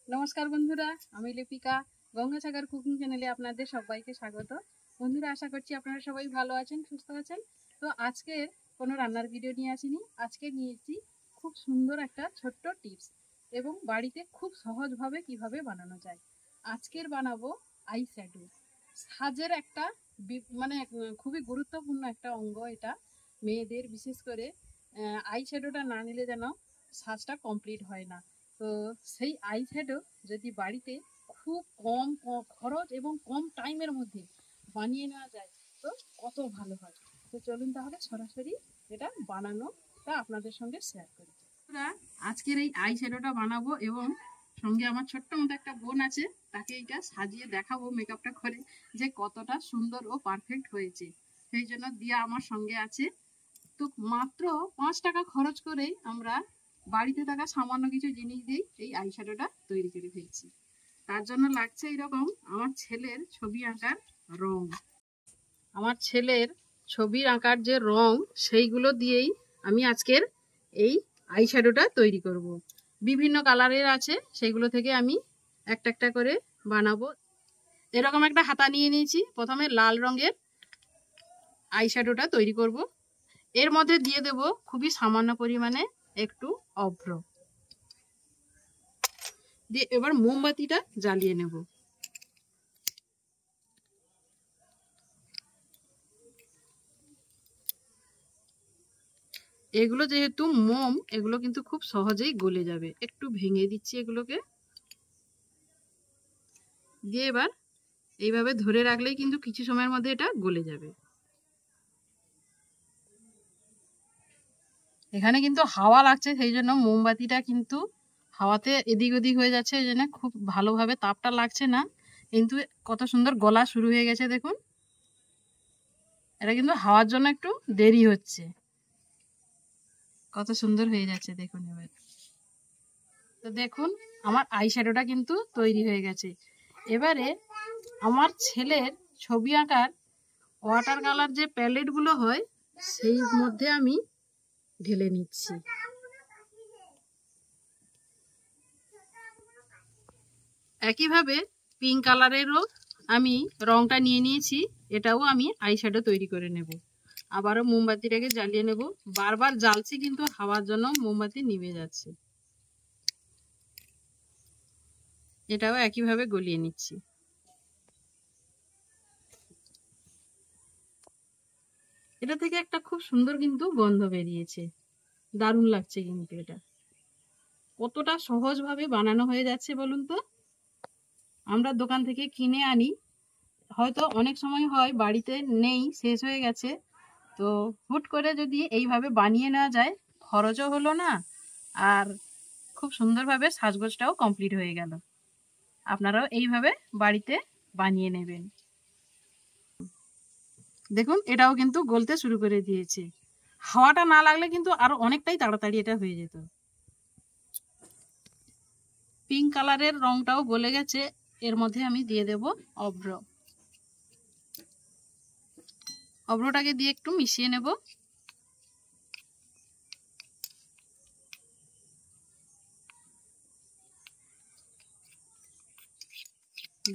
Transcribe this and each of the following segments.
নমস্কার বন্ধুরা, আমি লিপিকা। গঙ্গাসাগর কুকিং চ্যানেলে আপনাদের সবাইকে স্বাগত। বন্ধুরা, আশা করছি আপনারা সবাই ভালো আছেন, সুস্থ আছেন। তো আজকে কোনো রান্নার ভিডিও নিয়ে আসিনি। আজকে নিয়েছি খুব সুন্দর একটা ছোট্ট টিপস এবং বাড়িতে খুব সহজভাবে কিভাবে বানানো যায়। আজকের বানাবো আই শ্যাডো। সাজের একটা খুবই গুরুত্বপূর্ণ একটা অঙ্গ এটা। মেয়েদের বিশেষ করে আই শ্যাডোটা না নিলে যেন সাজটা কমপ্লিট হয় না। তো সেই আই শ্যাডো যদি বাড়িতে খুব কম খরচ এবং কম টাইমের মধ্যে বানিয়ে নেওয়া যায় তো কত ভালো হয়। তো চলুন তাহলে সরাসরি এটা বানানোটা আপনাদের সঙ্গে শেয়ার করি। আজকের এই আই শ্যাডোটা বানাবো এবং সঙ্গে আমার ছোট্ট মতো একটা বোন আছে, তাকে এটা সাজিয়ে দেখাবো মেকআপটা করে যে কতটা সুন্দর ও পারফেক্ট হয়েছে। সেই জন্য দিয়া আমার সঙ্গে আছে। তো মাত্র 5 টাকা খরচ করেই আমরা বাড়িতে থাকা সামান্য কিছু জিনিস দিয়েই এই আইশ্যাডোটা তৈরি করে ফেলছি। তার জন্য লাগছে এইরকম আমার ছেলের ছবি আঁকার রং। আমার ছেলের ছবি আঁকার যে রং সেইগুলো দিয়েই আমি আজকের এই আইশ্যাডোটা তৈরি করব। বিভিন্ন কালারের আছে, সেইগুলো থেকে আমি একটা একটা করে বানাবো। এরকম একটা হাতা নিয়ে নিয়েছি। প্রথমে লাল রঙের আইশ্যাডোটা তৈরি করব। এর মধ্যে দিয়ে দেব খুবই সামান্য পরিমাণে একটু অভ্র দিয়ে এবার মোমবাতিটা জ্বালিয়ে নেব। এগুলো যেহেতু মোম, এগুলো কিন্তু খুব সহজেই গলে যাবে। একটু ভেঙে দিচ্ছি এগুলোকে, দিয়ে এবার এইভাবে ধরে রাখলেই কিন্তু কিছু সময়ের মধ্যে এটা গলে যাবে। এখানে কিন্তু হাওয়া লাগছে, সেই জন্য মোমবাতিটা কিন্তু হাওয়াতে এদিক ওদিক হয়ে যাচ্ছে, এই জন্য খুব ভালোভাবে তাপটা লাগছে না। কিন্তু কত সুন্দর গলা শুরু হয়ে গেছে দেখুন। এটা কিন্তু হাওয়ার জন্য একটু দেরি হচ্ছে। কত সুন্দর হয়ে যাচ্ছে দেখুন। এবার তো দেখুন আমার আইশ্যাডোটা কিন্তু তৈরি হয়ে গেছে। এবারে আমার ছেলের ছবি আঁকার ওয়াটার কালার যে প্যালেটগুলো হয় সেই মধ্যে আমি ঢেলে নিচ্ছি। একইভাবে পিঙ্ক কালারেরও আমি রংটা নিয়ে নিয়েছি, এটাও আমি আইশ্যাডো তৈরি করে নেব। আবারও মোমবাতিটাকে জ্বালিয়ে নেব। বারবার জ্বালছি কিন্তু হাওয়ার জন্য মোমবাতি নিভে যাচ্ছে। এটাও একইভাবে গলিয়ে নিচ্ছি। এটা থেকে একটা খুব সুন্দর কিন্তু গন্ধ বেরিয়েছে, দারুণ লাগছে কিন্তু। এটা কতটা সহজভাবে বানানো হয়ে যাচ্ছে বলুন তো। আমরা দোকান থেকে কিনে আনি, হয়তো অনেক সময় হয় বাড়িতে নেই, শেষ হয়ে গেছে। তো হুট করে যদি এইভাবে বানিয়ে নেওয়া যায়, খরচও হলো না আর খুব সুন্দরভাবে সাজগোজটাও কমপ্লিট হয়ে গেল। আপনারাও এইভাবে বাড়িতে বানিয়ে নেবেন। দেখুন এটাও কিন্তু গলতে শুরু করে দিয়েছে। হাওয়াটা না লাগলে কিন্তু আরো অনেকটাই তাড়াতাড়ি এটা হয়ে যেত। পিঙ্ক কালারের রংটাও গলে গেছে। এর মধ্যে আমি দিয়ে দেব অভ্র। অভ্রটাকে দিয়ে একটু মিশিয়ে নেব।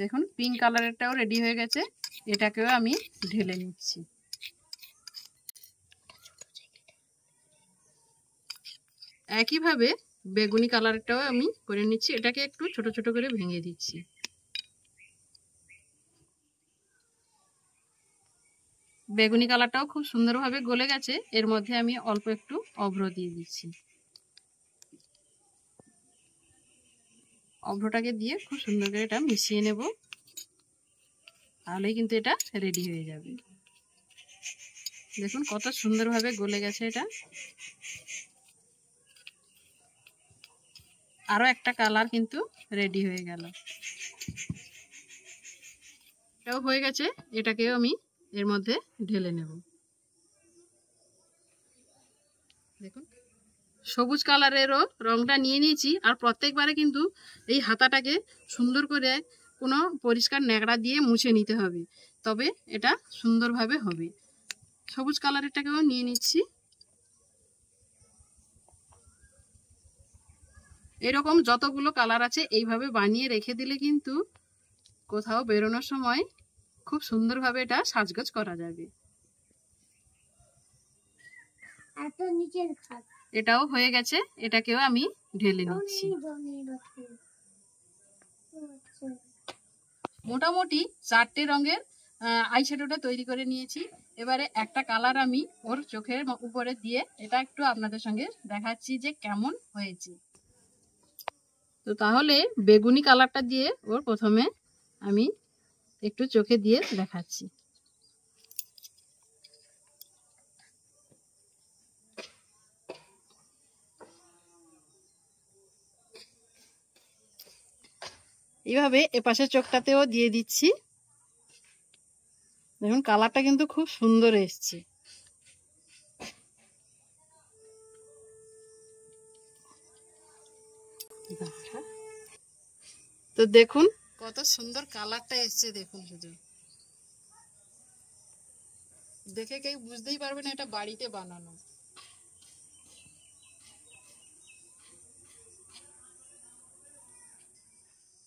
দেখুন পিঙ্ক কালারেরটাও রেডি হয়ে গেছে, এটাকেও আমি ঢেলে নিচ্ছি। একইভাবে বেগুনি কালারটাও আমি করে নিচ্ছি, এটাকে একটু ছোট ছোট করে ভেঙে দিচ্ছি। বেগুনি কালারটাও খুব সুন্দরভাবে গলে গেছে। এর মধ্যে আমি অল্প একটু অভ্র দিয়ে দিচ্ছি। অভ্রটাকে দিয়ে খুব সুন্দর করে এটা মিশিয়ে নেব, তাহলেই কিন্তু এটা রেডি হয়ে যাবে। দেখুন কত সুন্দরভাবে গলে গেছে এটা। আরো একটা কালার কিন্তু রেডি হয়ে গেল। এটাও হয়ে গেছে, এটাকেও আমি এর মধ্যে ঢেলে নেব। দেখুন সবুজ কালারেরও রংটা নিয়ে নিয়েছি। আর প্রত্যেকবারে কিন্তু এই হাতাটাকে সুন্দর করে কোনো পরিষ্কার ন্যাকড়া দিয়ে মুছে নিতে হবে, তবে এটা সুন্দরভাবে হবে। সবুজ কালারেরটাকেও নিয়ে নিচ্ছি। এরকম যতগুলো কালার আছে এইভাবে বানিয়ে রেখে দিলে কিন্তু কোথাও বেরোনোর সময় খুব সুন্দরভাবে এটা সাজগোজ করা যাবে। এটাও হয়ে গেছে, এটাকেও আমি ঢেলে নিচ্ছি। মোটামুটি 4টে রঙের আইশ্যাডোটা তৈরি করে নিয়েছি। এবারে একটা কালার আমি ওর চোখের উপরে দিয়ে এটা একটু আপনাদের সঙ্গে দেখাচ্ছি যে কেমন হয়েছে। তো তাহলে বেগুনি কালারটা দিয়ে ওর প্রথমে আমি একটু চোখে দিয়ে দেখাচ্ছি। এইভাবে এপাশের চোখটাতেও দিয়ে দিচ্ছি। দেখুন কালারটা কিন্তু খুব সুন্দর এসছে। তো দেখুন কত সুন্দর কালারটা এসছে, দেখুন শুধু দেখে কেউ বুঝতেই পারবে না এটা বাড়িতে বানানো।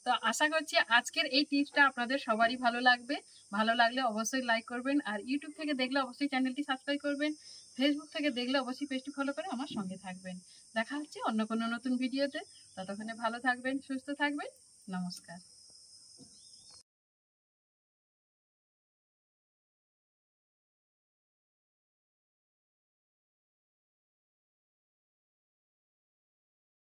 তো আশা করছি আজকের এই টিপসটা আপনাদের সবারই ভালো লাগবে। ভালো লাগলে অবশ্যই লাইক করবেন, আর ইউটিউব থেকে দেখলে অবশ্যই চ্যানেলটি সাবস্ক্রাইব করবেন, ফেসবুক থেকে দেখলে অবশ্যই পেজটি ফলো করে আমার সঙ্গে থাকবেন। দেখা হচ্ছে অন্য কোনো নতুন ভিডিওতে। ততক্ষণে ভালো থাকবেন, সুস্থ থাকবেন। নমস্কার।